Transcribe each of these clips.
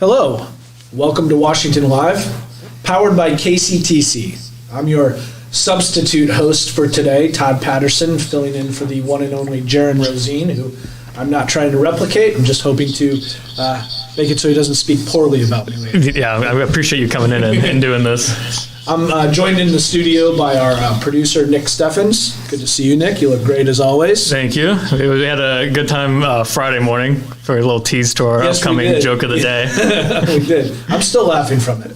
Hello, welcome to Washington Live, powered by KCTC. I'm your substitute host for today, Todd Patterson, filling in for the one and only Jaron Rosine, who I'm not trying to replicate. I'm just hoping to make it so he doesn't speak poorly about me later. Yeah, I appreciate you coming in and doing this. I'm joined in the studio by our producer, Nick Steffens. Good to see you, Nick. You look great as always. Thank you. We had a good time Friday morning for a little tease to our upcoming joke of the day. We did. I'm still laughing from it.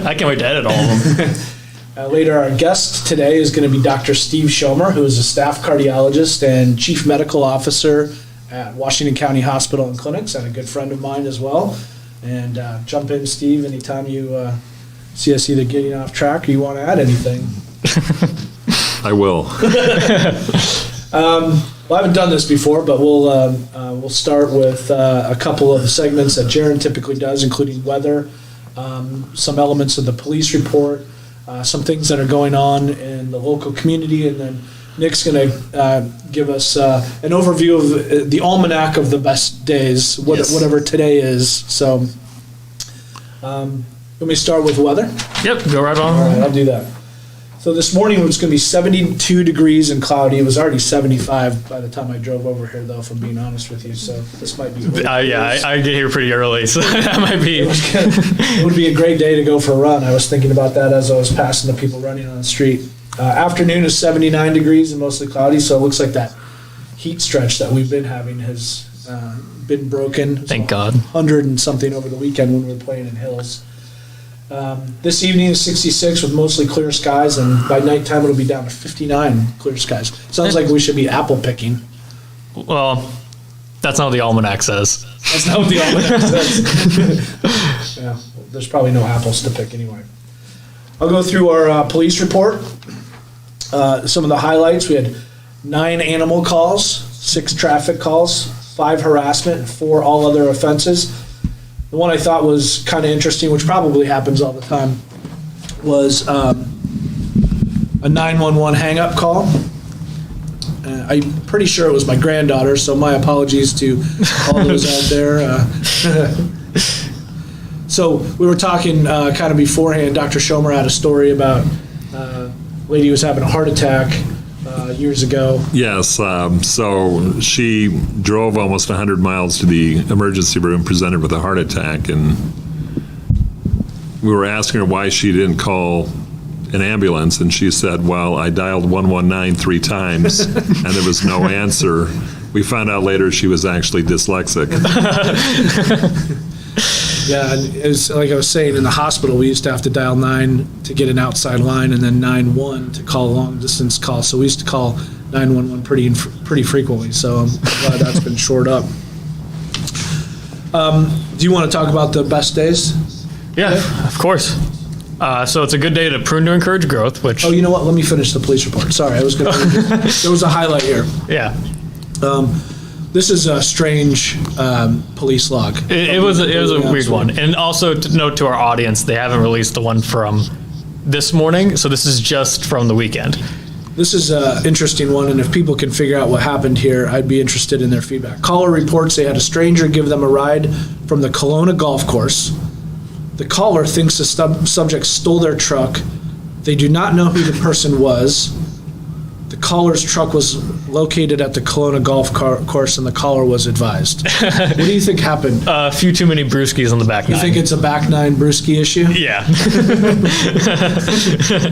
I can't wait to edit all of them. Later, our guest today is going to be Dr. Steve Schomer, who is a staff cardiologist and chief medical officer at Washington County Hospital and Clinics, and a good friend of mine as well. And jump in, Steve, anytime you see us either getting off track or you want to add anything. I will. Well, I haven't done this before, but we'll start with a couple of segments that Jaron typically does, including weather, some elements of the police report, some things that are going on in the local community, and then Nick's going to give us an overview of the almanac of the best days, whatever today is. So let me start with weather. Yep, go right on. All right, I'll do that. So this morning it was going to be 72 degrees and cloudy. It was already 75 by the time I drove over here, though, if I'm being honest with you. So this might be. I get here pretty early, so that might be. It would be a great day to go for a run. I was thinking about that as I was passing the people running on the street. Afternoon is 79 degrees and mostly cloudy, so it looks like that heat stretch that we've been having has been broken. Thank God. 100 and something over the weekend when we were playing in Hills. This evening is 66 with mostly clear skies, and by nighttime it'll be down to 59 clear skies. Sounds like we should be apple picking. Well, that's not what the almanac says. That's not what the almanac says. Yeah, well, there's probably no apples to pick anyway. I'll go through our police report. Some of the highlights: we had 9 animal calls, 6 traffic calls, 5 harassment, and 4 all other offenses. The one I thought was kind of interesting, which probably happens all the time, was a 911 hang-up call. I'm pretty sure it was my granddaughter, so my apologies to all those out there. So we were talking kind of beforehand. Dr. Schomer had a story about a lady who was having a heart attack years ago. Yes, so she drove almost 100 miles to the emergency room, presented with a heart attack, and we were asking her why she didn't call an ambulance, and she said, well, I dialed 119 3 times, and there was no answer. We found out later she was actually dyslexic. Yeah, and it was, like I was saying, in the hospital, we used to have to dial 9 to get an outside line, and then 9-1 to call a long-distance call. So we used to call 911 pretty frequently, so I'm glad that's been shored up. Do you want to talk about the best days? Yeah, of course. So it's a good day to prune to encourage growth, which... Oh, you know what? Let me finish the police report. Sorry, I was going to... There was a highlight here. Yeah. This is a strange police log. It was a weird one. And also to note to our audience, they haven't released the one from this morning, so this is just from the weekend. This is an interesting one, and if people can figure out what happened here, I'd be interested in their feedback. Caller reports they had a stranger give them a ride from the Kelowna golf course. The caller thinks the subject stole their truck. They do not know who the person was. The caller's truck was located at the Kelowna golf course, and the caller was advised. What do you think happened? A few too many brewskis on the back 9. You think it's a back 9 brewski issue? Yeah.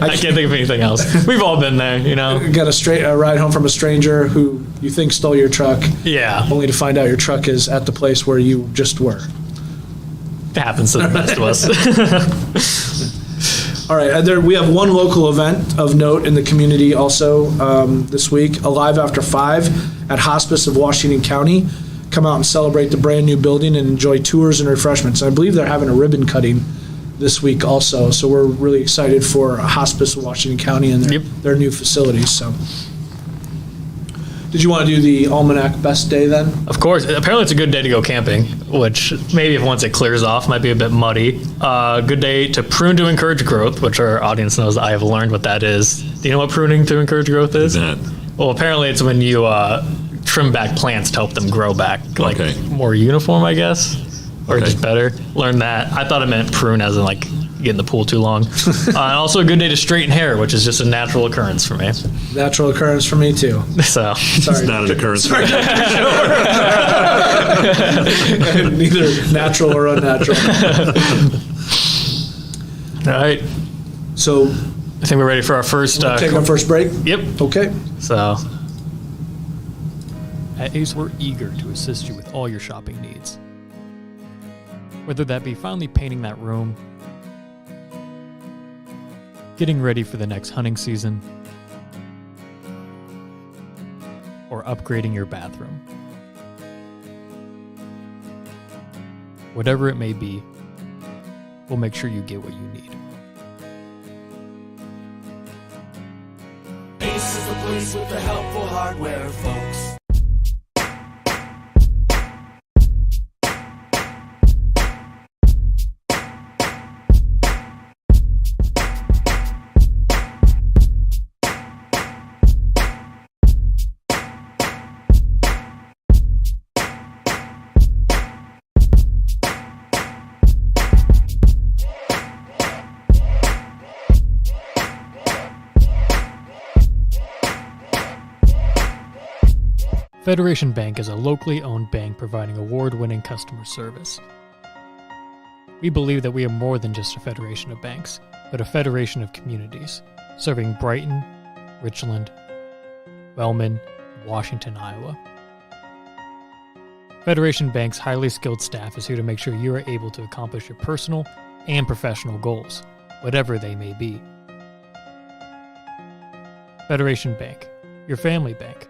I can't think of anything else. We've all been there, you know. Got a ride home from a stranger who you think stole your truck. Yeah. Only to find out your truck is at the place where you just were. It happens to the best of us. All right, we have one local event of note in the community also this week, Alive After 5 at Hospice of Washington County. Come out and celebrate the brand new building and enjoy tours and refreshments. I believe they're having a ribbon cutting this week also, so we're really excited for Hospice of Washington County and their new facilities. So, did you want to do the Almanac Best Day then? Of course. Apparently it's a good day to go camping, which maybe if once it clears off might be a bit muddy. Good day to prune to encourage growth, which our audience knows I have learned what that is. Do you know what pruning to encourage growth is? Well, apparently it's when you trim back plants to help them grow back, more uniform, I guess. or just better. Learned that. I thought it meant prune as in like get in the pool too long. And also a good day to straighten hair, which is just a natural occurrence for me. Natural occurrence for me too. So Sorry. It's not an occurrence. Neither natural or unnatural. all right, So I think we're ready for our first. take our first break. Yep. Okay. So at Ace, we're eager to assist you with all your shopping needs. Whether that be finally painting that room, getting ready for the next hunting season, or upgrading your bathroom. Whatever it may be, we'll make sure you get what you need. Ace is the place with the helpful hardware, folks. Federation Bank is a locally owned bank providing award-winning customer service. We believe that we are more than just a federation of banks, but a federation of communities, serving Brighton, Richland, Wellman, and Washington, Iowa. Federation Bank's highly skilled staff is here to make sure you are able to accomplish your personal and professional goals, whatever they may be. Federation Bank, your family bank.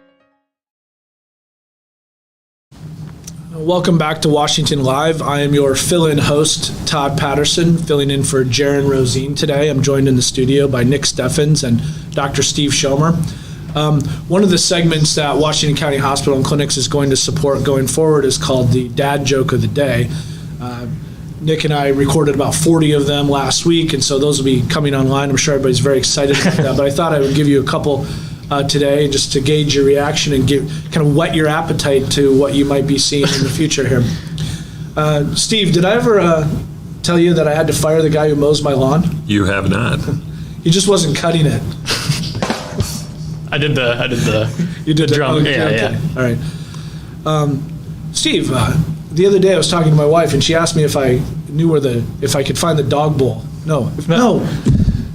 Welcome back to Washington Live. I am your fill-in host, Todd Patterson, filling in for Jaron Rosine today. I'm joined in the studio by Nick Steffens and Dr. Steve Schomer. One of the segments that Washington County Hospital and Clinics is going to support going forward is called the Dad Joke of the Day. Nick and I recorded about 40 of them last week, and so those will be coming online. I'm sure everybody's very excited about that, but I thought I would give you a couple today just to gauge your reaction and kind of whet your appetite to what you might be seeing in the future here. Steve, did I ever tell you that I had to fire the guy who mows my lawn? You have not. He just wasn't cutting it. I did the You did the drum. okay, Yeah, okay. yeah. All right. Steve, the other day I was talking to my wife and she asked me if I knew if I could find the dog bowl. No.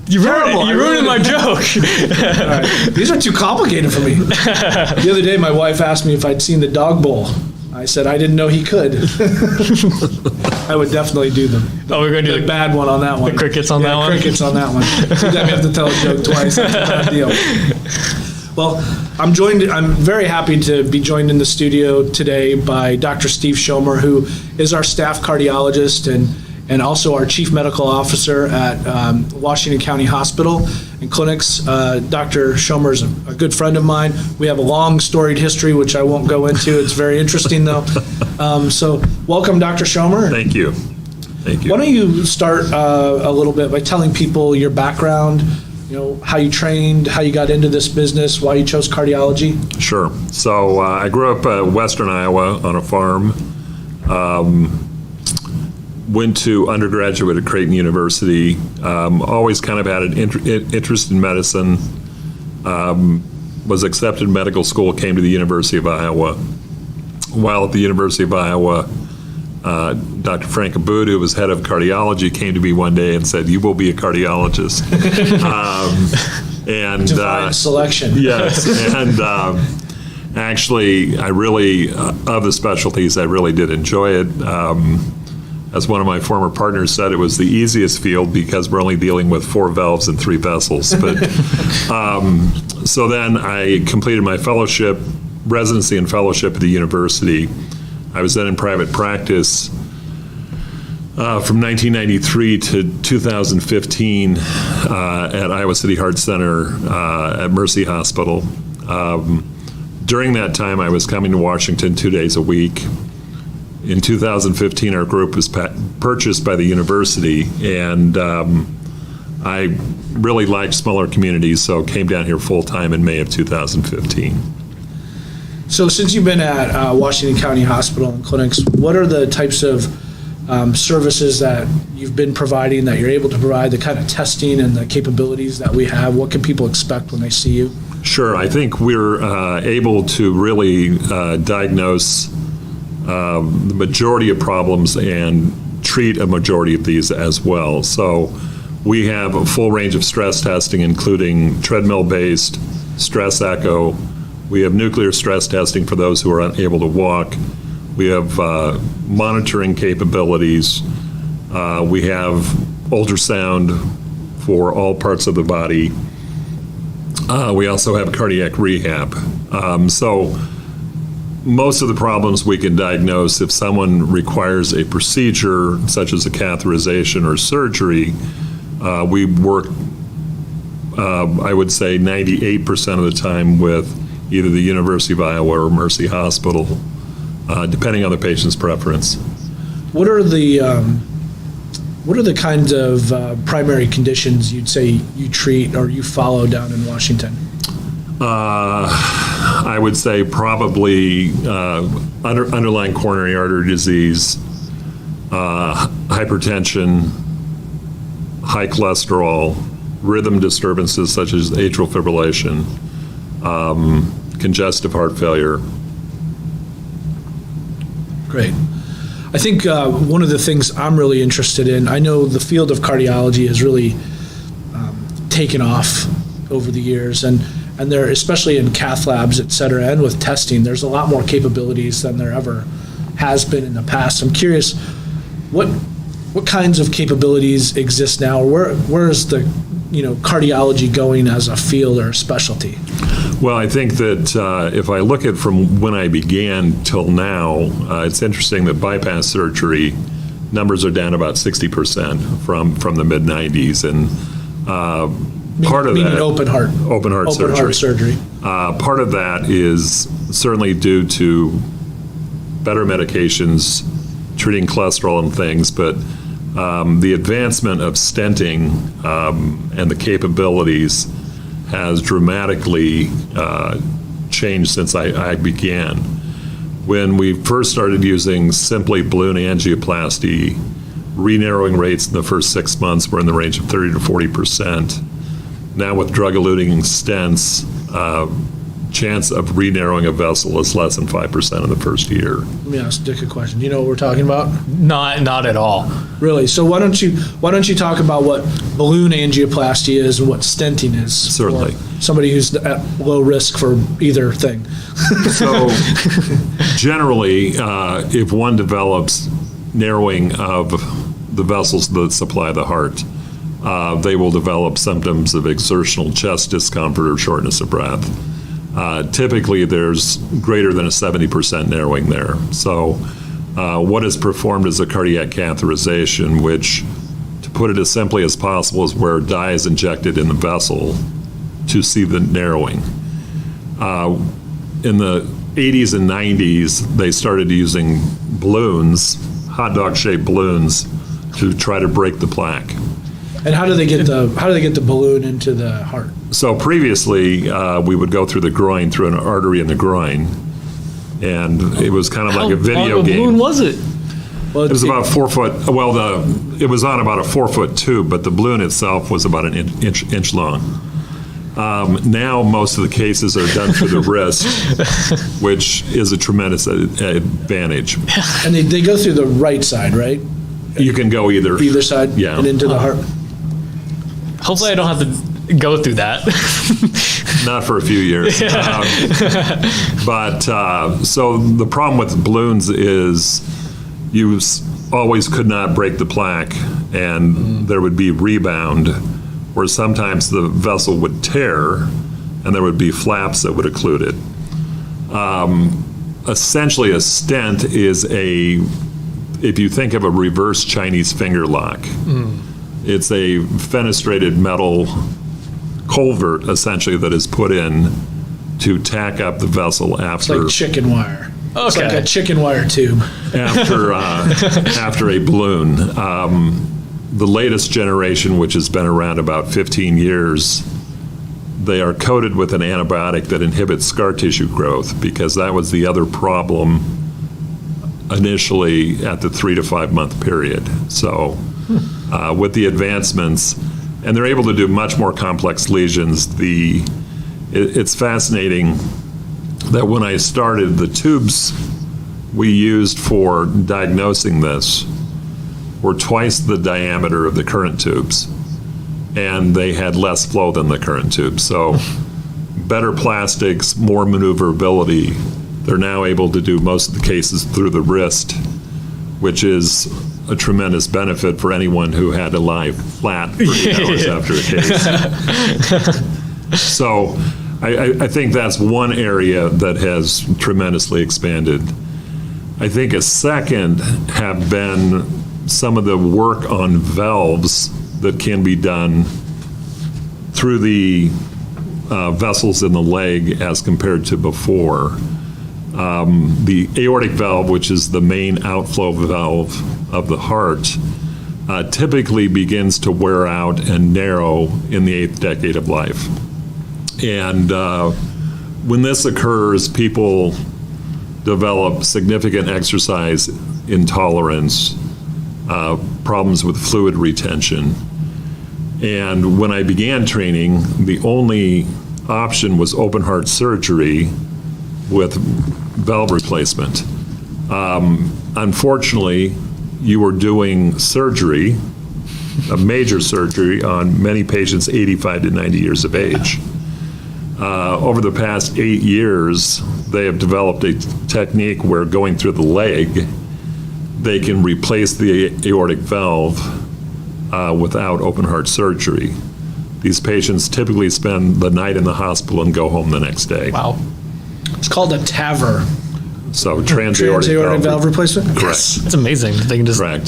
You Terrible. ruined my joke. All right. These are too complicated for me. The other day my wife asked me if I'd seen the dog bowl. I said I didn't know he could. I would definitely do them. Oh, we're going to do The bad one on that one. the crickets on that one? Crickets on that one. Anytime you have to tell a joke twice, that's a bad deal. Well, I'm very happy to be joined in the studio today by Dr. Steve Schomer, who is our staff cardiologist and also our chief medical officer at Washington County Hospital and Clinics. Dr. Schomer is a good friend of mine. We have a long storied history, which I won't go into. It's very interesting, though. So welcome, Dr. Schomer. Thank you. Thank you. Why don't you start a little bit by telling people your background, how you trained, how you got into this business, why you chose cardiology? Sure. So I grew up western Iowa on a farm. Went to undergraduate at Creighton University. Always kind of had an interest in medicine. Was accepted in medical school, came to the University of Iowa. While at the University of Iowa, Dr. Frank Abud, who was head of cardiology, came to me one day and said, "You will be a cardiologist." Divine selection. Yes, and actually, I really, of the specialties, I really did enjoy it. As one of my former partners said, it was the easiest field because we're only dealing with 4 valves and 3 vessels. But so then I completed my residency and fellowship at the university. I was then in private practice from 1993 to 2015 at Iowa City Heart Center at Mercy Hospital. During that time, I was coming to Washington 2 days a week. In 2015, our group was purchased by the university, and I really liked smaller communities, so came down here full-time in May of 2015. So since you've been at Washington County Hospital and Clinics, what are the types of services that you've been providing, that you're able to provide, the kind of testing and the capabilities that we have? What can people expect when they see you? Sure. I think we're able to really diagnose the majority of problems and treat a majority of these as well. So we have a full range of stress testing, including treadmill-based stress echo. We have nuclear stress testing for those who are unable to walk. We have monitoring capabilities. We have ultrasound for all parts of the body. We also have cardiac rehab. So most of the problems we can diagnose if someone requires a procedure, such as a catheterization or surgery. We work, I would say, 98% of the time with either the University of Iowa or Mercy Hospital, depending on the patient's preference. What are the kinds of primary conditions you'd say you treat or you follow down in Washington? I would say probably underlying coronary artery disease, hypertension, high cholesterol, rhythm disturbances such as atrial fibrillation, congestive heart failure. Great. I think one of the things I'm really interested in, I know the field of cardiology has really taken off over the years, and there, especially in cath labs, et cetera, and with testing, there's a lot more capabilities than there ever has been in the past. I'm curious, what kinds of capabilities exist now? Where is the cardiology going as a field or a specialty? Well, I think that if I look at from when I began till now, it's interesting that bypass surgery numbers are down about 60% from the mid-90s, and part of that, open heart surgery. Part of that is certainly due to better medications treating cholesterol and things, but the advancement of stenting and the capabilities has dramatically changed since I began. When we first started using simply balloon angioplasty, re-narrowing rates in the first 6 months were in the range of 30 to 40%. Now with drug-eluting stents, chance of re-narrowing a vessel is less than 5% in the first year. Let me ask Dick a question. Do you know what we're talking about? Not at all. Really? So why don't you talk about what balloon angioplasty is and what stenting is? Certainly. For somebody who's at low risk for either thing. So generally, if one develops narrowing of the vessels that supply the heart, they will develop symptoms of exertional chest discomfort or shortness of breath. Typically, there's greater than a 70% narrowing there. So what is performed is a cardiac catheterization, which, to put it as simply as possible, is where dye is injected in the vessel to see the narrowing. In the 80s and 90s, they started using balloons, hot dog shaped balloons, to try to break the plaque. And how do they get the balloon into the heart? So previously, we would go through the groin, through an artery in the groin, and it was kind of like a video How long of a game. balloon was it? Well, It was about 4 foot. Well, it was on about a 4 foot tube, but the balloon itself was about an inch long. Now most of the cases are done through the wrist, which is a tremendous advantage. and they go through the right side, right? You can go Either side, Yeah. and into the heart. Hopefully I don't have to go through that. Not for a few years. So the problem with balloons is you always could not break the plaque, and there would be rebound, where sometimes the vessel would tear, and there would be flaps that would occlude it. Essentially, a stent is if you think of a reverse Chinese finger lock, it's a fenestrated metal culvert, essentially, that is put in to tack up the vessel after. It's like chicken wire. It's Okay. like a chicken wire tube. after a balloon. The latest generation, which has been around about 15 years, they are coated with an antibiotic that inhibits scar tissue growth, because that was the other problem initially at the 3 to 5 month period. So with the advancements, and they're able to do much more complex lesions. It's fascinating that when I started, the tubes we used for diagnosing this were twice the diameter of the current tubes, and they had less flow than the current tubes. So better plastics, more maneuverability. They're now able to do most of the cases through the wrist, which is a tremendous benefit for anyone who had to lie flat for 8 hours after a case. So I think that's one area that has tremendously expanded. I think a second have been some of the work on valves that can be done through the vessels in the leg as compared to before. The aortic valve, which is the main outflow valve of the heart, typically begins to wear out and narrow in the 8th decade of life. And when this occurs, people develop significant exercise intolerance, problems with fluid retention. And when I began training, the only option was open heart surgery with valve replacement. Unfortunately, you were doing surgery, a major surgery, on many patients 85 to 90 years of age. Over the past 8 years, they have developed a technique where going through the leg, they can replace the aortic valve without open heart surgery. These patients typically spend the night in the hospital and go home the next day. Wow. It's called a TAVR. So transaortic Valve replacement? Correct. Yes. It's amazing. They can just, Correct.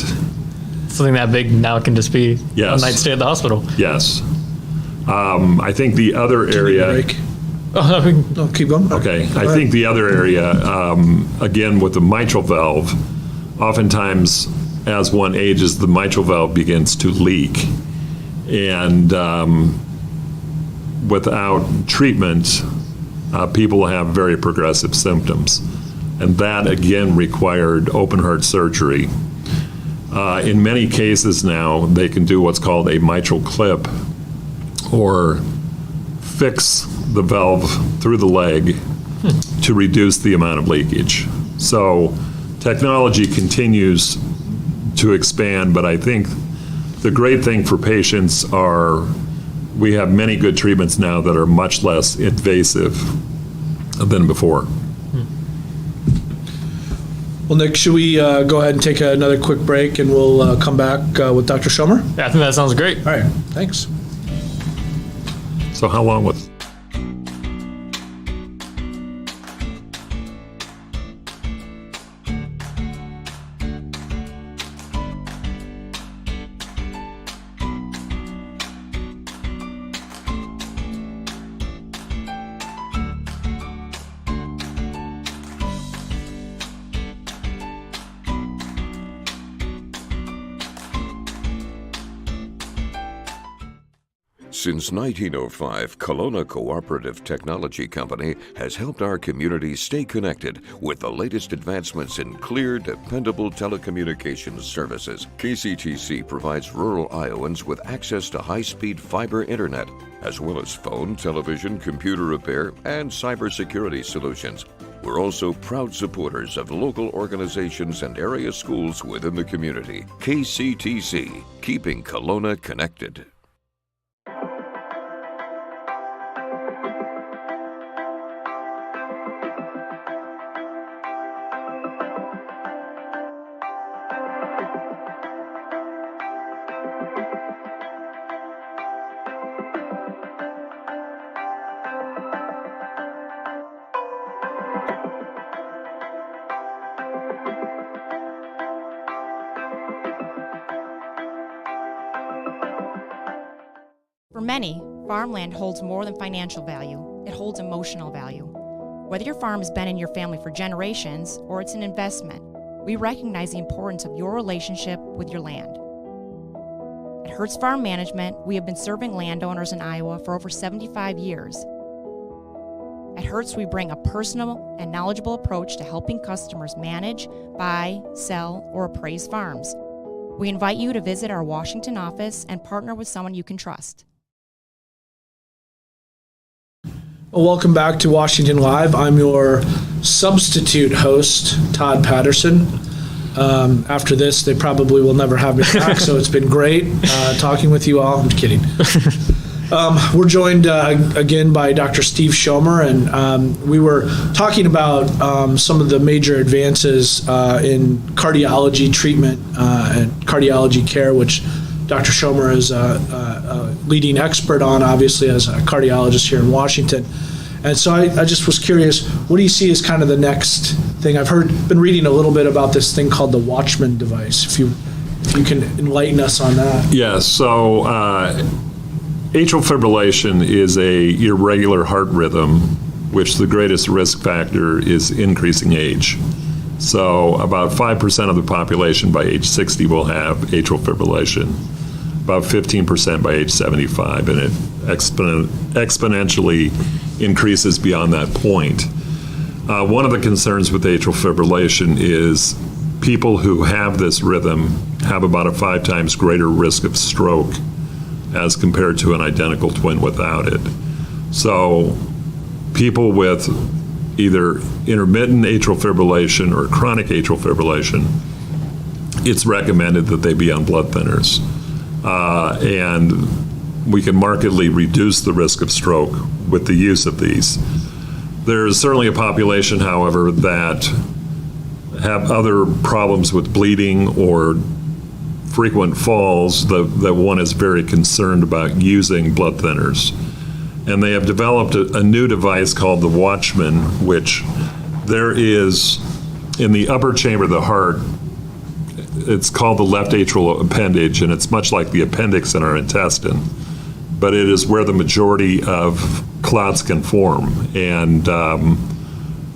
something that big now can just be Yes. a night stay at the hospital. Yes. I think the other area. Break. Oh, I mean, No, keep going. Okay, Go I ahead. think the other area, again, with the mitral valve, oftentimes as one ages, the mitral valve begins to leak. And without treatment, people have very progressive symptoms. And that, again, required open heart surgery. In many cases now, they can do what's called a mitral clip, or fix the valve through the leg to reduce the amount of leakage. So technology continues to expand, but I think the great thing for patients are we have many good treatments now that are much less invasive than before. Well, Nick, should we go ahead and take another quick break, and we'll come back with Dr. Schomer? I think that sounds great. All right, thanks. So how long was? Since 1905, Kelowna Cooperative Technology Company has helped our community stay connected with the latest advancements in clear, dependable telecommunications services. KCTC provides rural Iowans with access to high-speed fiber internet, as well as phone, television, computer repair, and cybersecurity solutions. We're also proud supporters of local organizations and area schools within the community. KCTC, keeping Kelowna connected. For many, farmland holds more than financial value. It holds emotional value. Whether your farm has been in your family for generations or it's an investment, we recognize the importance of your relationship with your land. At Hertz Farm Management, we have been serving landowners in Iowa for over 75 years. At Hertz, we bring a personal and knowledgeable approach to helping customers manage, buy, sell, or appraise farms. We invite you to visit our Washington office and partner with someone you can trust. Well, welcome back to Washington Live. I'm your substitute host, Todd Patterson. After this, they probably will never have me back, so it's been great talking with you all. I'm kidding. We're joined again by Dr. Steve Schomer, and we were talking about some of the major advances in cardiology treatment and cardiology care, which Dr. Schomer is a leading expert on, obviously, as a cardiologist here in Washington. And so I just was curious, what do you see as kind of the next thing? I've been reading a little bit about this thing called the Watchman device. If you can enlighten us on that. Yeah, so atrial fibrillation is a irregular heart rhythm, which the greatest risk factor is increasing age. So about 5% of the population by age 60 will have atrial fibrillation, about 15% by age 75, and it exponentially increases beyond that point. One of the concerns with atrial fibrillation is people who have this rhythm have about a 5 times greater risk of stroke as compared to an identical twin without it. So people with either intermittent atrial fibrillation or chronic atrial fibrillation, it's recommended that they be on blood thinners. And we can markedly reduce the risk of stroke with the use of these. There's certainly a population, however, that have other problems with bleeding or frequent falls that one is very concerned about using blood thinners. And they have developed a new device called the Watchman, which there is in the upper chamber of the heart. It's called the left atrial appendage, and it's much like the appendix in our intestine, but it is where the majority of clots can form. And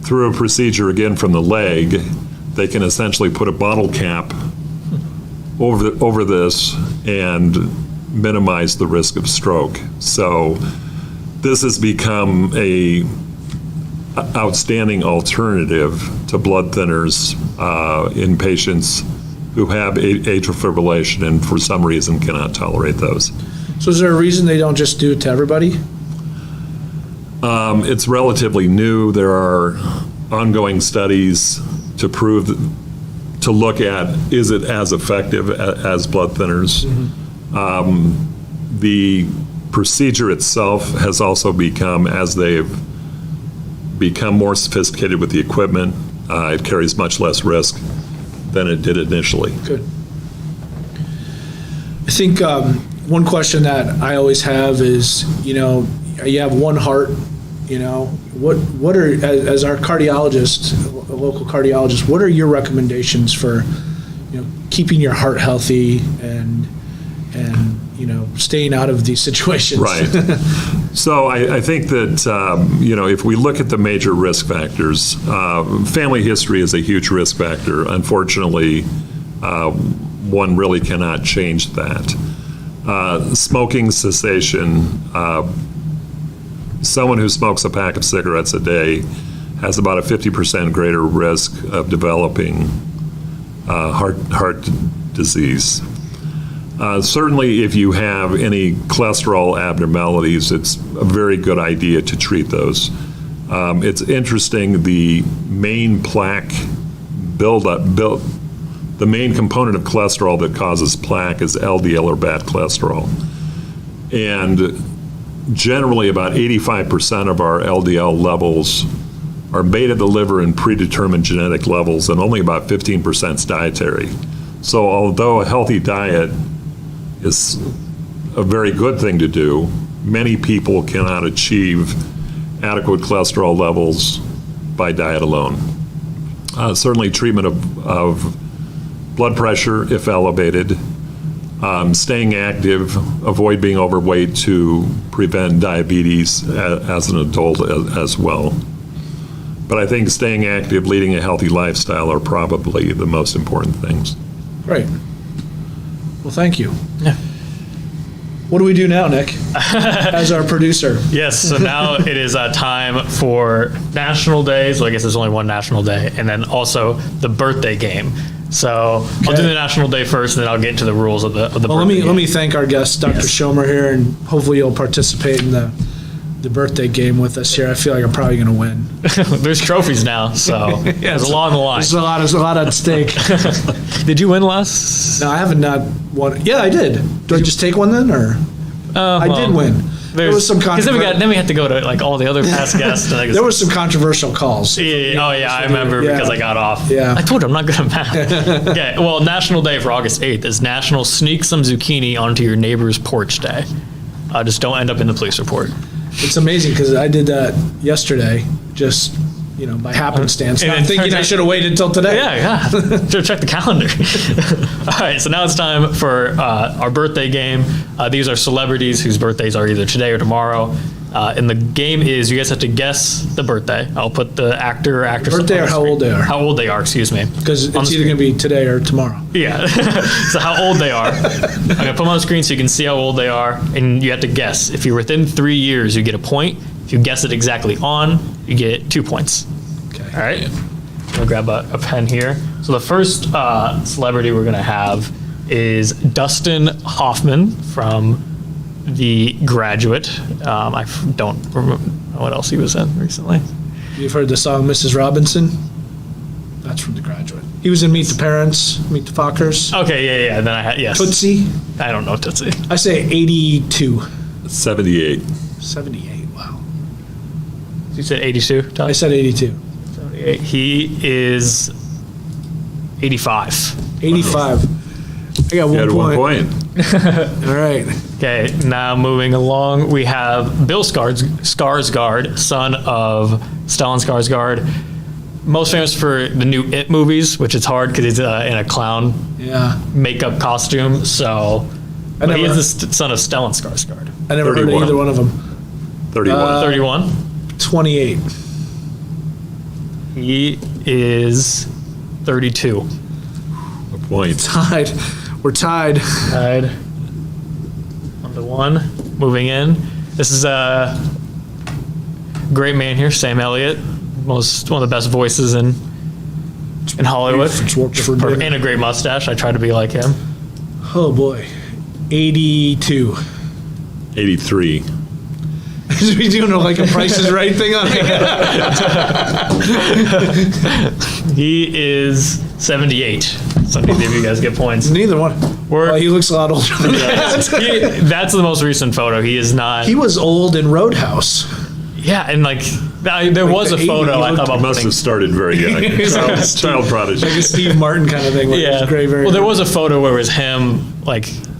through a procedure, again, from the leg, they can essentially put a bottle cap over this and minimize the risk of stroke. So this has become a outstanding alternative to blood thinners in patients who have atrial fibrillation and for some reason cannot tolerate those. So is there a reason they don't just do it to everybody? It's relatively new. There are ongoing studies to prove to look at, is it as effective as blood thinners? The procedure itself has also become, as they've become more sophisticated with the equipment, it carries much less risk than it did initially. Good. I think one question that I always have is, you have one heart, what are, as our cardiologist, a local cardiologist, what are your recommendations for, keeping your heart healthy and staying out of these situations? Right. So I think that, if we look at the major risk factors, family history is a huge risk factor. Unfortunately, one really cannot change that. Smoking cessation, someone who smokes a pack of cigarettes a day has about a 50% greater risk of developing heart disease. Certainly, if you have any cholesterol abnormalities, it's a very good idea to treat those. It's interesting, the main plaque the main component of cholesterol that causes plaque is LDL or bad cholesterol. And generally, about 85% of our LDL levels are made at the liver in predetermined genetic levels, and only about 15% is dietary. So although a healthy diet is a very good thing to do, many people cannot achieve adequate cholesterol levels by diet alone. Certainly treatment of blood pressure, if elevated, staying active, avoid being overweight to prevent diabetes as an adult as well. But I think staying active, leading a healthy lifestyle are probably the most important things. Great. Well, thank you. Yeah. What do we do now, Nick? as our producer. Yes, so now it is time for national days. Well, I guess there's only one national day, and then also the birthday game. So I'll do the national day first, and then I'll get into the rules of the Well, birthday let me game. thank our guest, Dr. Yes. Schomer here, and hopefully you'll participate in the birthday game with us here. I feel like I'm probably going to win. There's trophies now, so there's a lot on the line. There's a lot at stake. Did you win last? No, I haven't not won. Yeah, I did. Do I just take one then, or I did win? There was some Because controversy. then we had to go to like all the other past guests. And There was some controversial calls. Yeah, oh yeah, I remember Yeah. because I got off. Yeah. I told you I'm not good at math. Okay, well, National Day for August 8th is National Sneak Some Zucchini Onto Your Neighbor's Porch Day. Just don't end up in the police report. It's amazing because I did that yesterday, just by happenstance. And Not it thinking turns I out- should have waited until today. Yeah. Should check the calendar. All right, so now it's time for our birthday game. These are celebrities whose birthdays are either today or tomorrow. And the game is you guys have to guess the birthday. I'll put the actor or actress. Birthday on or the how screen. old they are. How old they are, excuse me. Because On it's the either going to be today or tomorrow. Yeah. So how old they are. I'm going to put them on the screen so you can see how old they are. And you have to guess. If you're within 3 years, you get a point. If you guess it exactly on, you get 2 points. Okay. All right. I'm going to grab a pen here. So the first celebrity we're going to have is Dustin Hoffman from The Graduate. I don't remember what else he was in recently. You've heard the song Mrs. Robinson? That's from The Graduate. He was in Meet the Parents, Meet the Fockers. Okay, yeah. Then I had, yes. Tootsie. I don't know Tootsie. I say 82. 78. 78, wow. You said 82, Todd? I said 82. He is 85. 85. I got You had 1 1 point. All right. Okay, now moving along, we have Bill Skarsgård, son of Stellan Skarsgård. Most famous for the new It movies, which is hard because he's in a clown Yeah. makeup costume. So, I but he never- is the son of Stellan Skarsgård. I never heard of 31. either one of them. 31. 31. 28. He is 32. A point. Tied. We're tied. Tied. 1-1. Moving in. This is a great man here, Sam Elliott. One of the best voices in Hollywood. And a great mustache. I try to be like him. Oh, boy. 82. 83. Is we doing like a Price is Right thing on it? He is 78. So neither of you guys get points. Neither one. We're- Well, he looks a lot older than that. That's the most recent photo. He is not. He was old in Roadhouse. Yeah, and there was a the photo I 80 thought about Must putting. have started very young. Child prodigy. Like a Steve Martin kind of thing. Where Yeah. It was gray, very Well, there was a photo where it was him,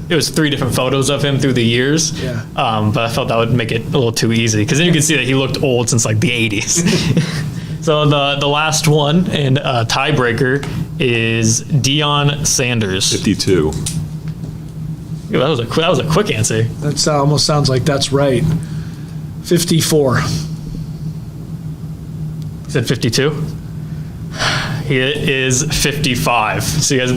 it was 3 different photos of him through the years. Yeah. But I felt that would make it a little too easy because then you could see that he looked old since the 80s. So the last one and tiebreaker is Deion Sanders. 52. That was a quick answer. That almost sounds like that's right. 54. You said 52? He is 55. So you guys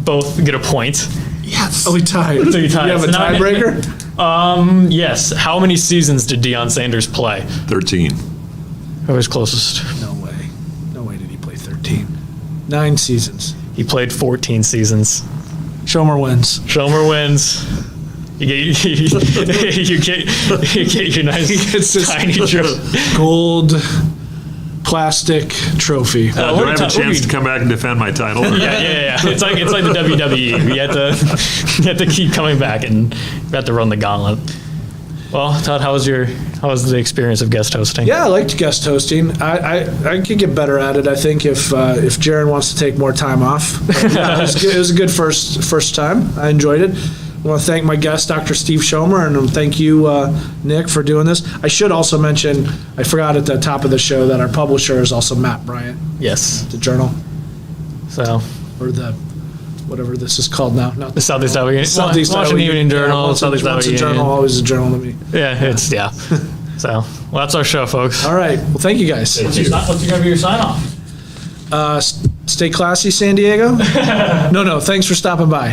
both get a point. Yes. Oh, we tied. So you tied. You have a So now I- tiebreaker? Yes. How many seasons did Deion Sanders play? 13. Who was closest? No way. No way did he play 13. 9 seasons. He played 14 seasons. Schomer wins. Schomer wins. You get you get your nice gets this- tiny trophy. Gold plastic trophy. Do I have a chance to come back and defend my title? Yeah. It's like the WWE. You have to keep coming back and you have to run the gauntlet. Well, Todd, how was the experience of guest hosting? Yeah, I liked guest hosting. I could get better at it, I think, if Jaron wants to take more time off. Yeah, it was a good first time. I enjoyed it. I want to thank my guest, Dr. Steve Schomer, and thank you, Nick, for doing this. I should also mention, I forgot at the top of the show that our publisher is also Matt Bryant, Yes. the Journal, So or the whatever this is called now. Not the Southeast Iowa Union. Southeast Washington Iowa Evening Journal. Once Southeast Iowa a Union. journal, always a journal to me. Yeah. So that's our show, folks. All right. Well, thank you guys. What's gonna be your sign off? Stay classy, San Diego. No, thanks for stopping by.